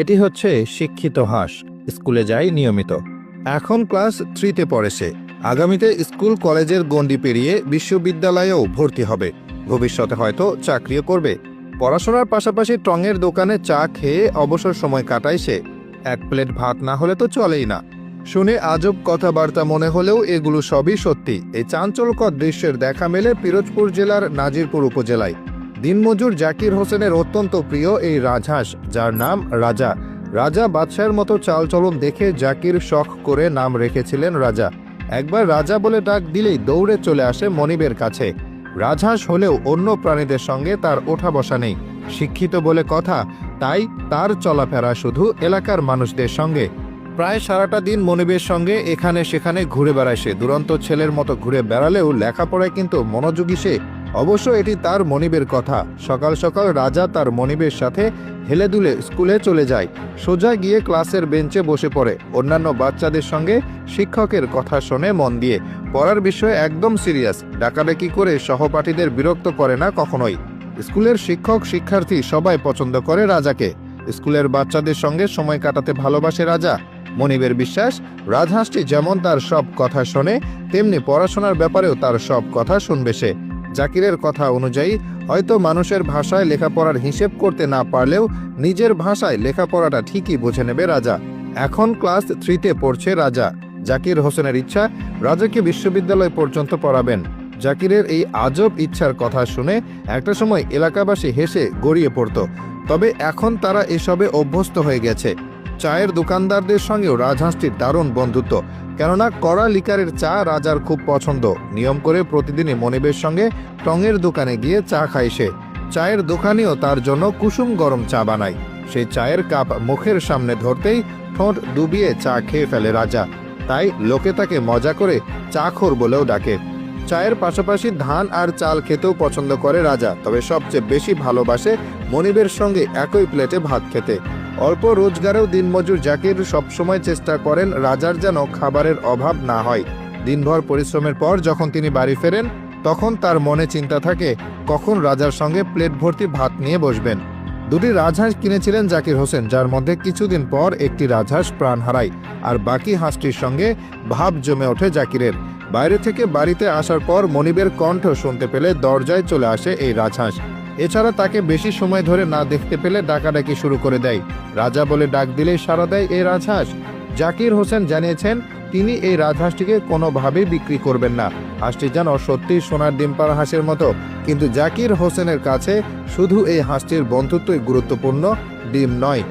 এটি হচ্ছে শিক্ষিত হাঁস, স্কুলে যায় নিয়মিত। এখন ক্লাস 3-তে পড়ে সে। আগামীতে স্কুল কলেজের গণ্ডি পেরিয়ে বিশ্ববিদ্যালয়েও ভর্তি হবে। ভবিষ্যতে হয়তো চাকরিও করবে। পড়াশোনার পাশাপাশি টঙের দোকানে চা খেয়ে অবসর সময় কাটায় সে। এক প্লেট ভাত না হলে তো চলেই না। শুনে আজব কথাবার্তা মনে হলেও এগুলো সবই সত্যি। এই চাঞ্চল্যকর দৃশ্যের দেখা মেলে পিরোজপুর জেলার নাজিরপুর উপজেলায়। দিনমজুর জাকির হোসেনের অত্যন্ত প্রিয় এই রাজহাঁস, যার নাম রাজা। রাজা বাদশাহের মতো চালচলন দেখে জাকির শখ করে নাম রেখেছিলেন রাজা। একবার রাজা বলে ডাক দিলেই দৌড়ে চলে আসে মনিবের কাছে। রাজহাঁস হলেও অন্য প্রাণীদের সঙ্গে তার ওঠা বসা নেই। শিক্ষিত বলে কথা, তাই তার চলাফেরা শুধু এলাকার মানুষদের সঙ্গে। প্রায় সারাটা দিন মনিবের সঙ্গে এখানে সেখানে ঘুরে বেড়ায় সে। দুরন্ত ছেলের মতো ঘুরে বেড়ালেও লেখাপড়ায় কিন্তু মনোযোগী সে। অবশ্য এটি তার মনিবের কথা। সকাল সকাল রাজা তার মনিবের সাথে হেলে দুলে স্কুলে চলে যায়। সোজা গিয়ে ক্লাসের বেঞ্চে বসে পড়ে। অন্যান্য বাচ্চাদের সঙ্গে শিক্ষকের কথা শোনে মন দিয়ে। পড়ার বিষয়ে একদম সিরিয়াস। ডাকাডাকি করে সহপাঠীদের বিরক্ত করে না কখনোই। স্কুলের শিক্ষক শিক্ষার্থী সবাই পছন্দ করে রাজাকে। স্কুলের বাচ্চাদের সঙ্গে সময় কাটাতে ভালোবাসে রাজা। মনিবের বিশ্বাস, রাজহাঁসটি যেমন তার সব কথা শোনে, তেমনি পড়াশোনার ব্যাপারেও তার সব কথা শুনবে সে। জাকিরের কথা অনুযায়ী হয়তো মানুষের ভাষায় লেখাপড়ার হিসেব করতে না পারলেও নিজের ভাষায় লেখাপড়াটা ঠিকই বুঝে নেবে রাজা। এখন ক্লাস 3-তে পড়ছে রাজা। জাকির হোসেনের ইচ্ছা রাজাকে বিশ্ববিদ্যালয় পর্যন্ত পড়াবেন। জাকিরের এই আজব ইচ্ছার কথা শুনে একটা সময় এলাকাবাসী হেসে গড়িয়ে পড়ত। তবে এখন তারা এসবে অভ্যস্ত হয়ে গেছে। চায়ের দোকানদারদের সঙ্গেও রাজহাঁসটির দারুণ বন্ধুত্ব, কেননা কড়া লিকারের চা রাজার খুব পছন্দ। নিয়ম করে প্রতিদিনই মনিবের সঙ্গে টঙের দোকানে গিয়ে চা খায় সে। চায়ের দোকানিও তার জন্য কুসুম গরম চা বানায়। সেই চায়ের কাপ মুখের সামনে ধরতেই ঠোঁট ডুবিয়ে চা খেয়ে ফেলে রাজা। তাই লোকে তাকে মজা করে চাখোর বলেও ডাকে। চায়ের পাশাপাশি ধান আর চাল খেতেও পছন্দ করে রাজা। তবে সবচেয়ে বেশি ভালোবাসে মনিবের সঙ্গে একই প্লেটে ভাত খেতে। অল্প রোজগারেও দিনমজুর জাকির সবসময় চেষ্টা করেন রাজার যেন খাবারের অভাব না হয়। দিনভর পরিশ্রমের পর যখন তিনি বাড়ি ফেরেন, তখন তার মনে চিন্তা থাকে কখন রাজার সঙ্গে প্লেট ভর্তি ভাত নিয়ে বসবেন। দুটি রাজহাঁস কিনেছিলেন জাকির হোসেন, যার মধ্যে কিছুদিন পর একটি রাজহাঁস প্রাণ হারায়। আর বাকি হাঁসটির সঙ্গে ভাব জমে ওঠে জাকিরের। বাইরে থেকে বাড়িতে আসার পর মনিবের কণ্ঠ শুনতে পেলে দরজায় চলে আসে এই রাজহাঁস। এছাড়া তাকে বেশি সময় ধরে না দেখতে পেলে ডাকাডাকি শুরু করে দেয়। রাজা বলে ডাক দিলেই সাড়া দেয় এই রাজহাঁস। জাকির হোসেন জানিয়েছেন তিনি এই রাজহাঁসটিকে কোনোভাবেই বিক্রি করবেন না। হাঁসটি যেন সত্যি সোনার ডিম পাড়া হাঁসের মতো। কিন্তু জাকির হোসেনের কাছে শুধু এই হাঁসটির বন্ধুত্বই গুরুত্বপূর্ণ, ডিম নয়।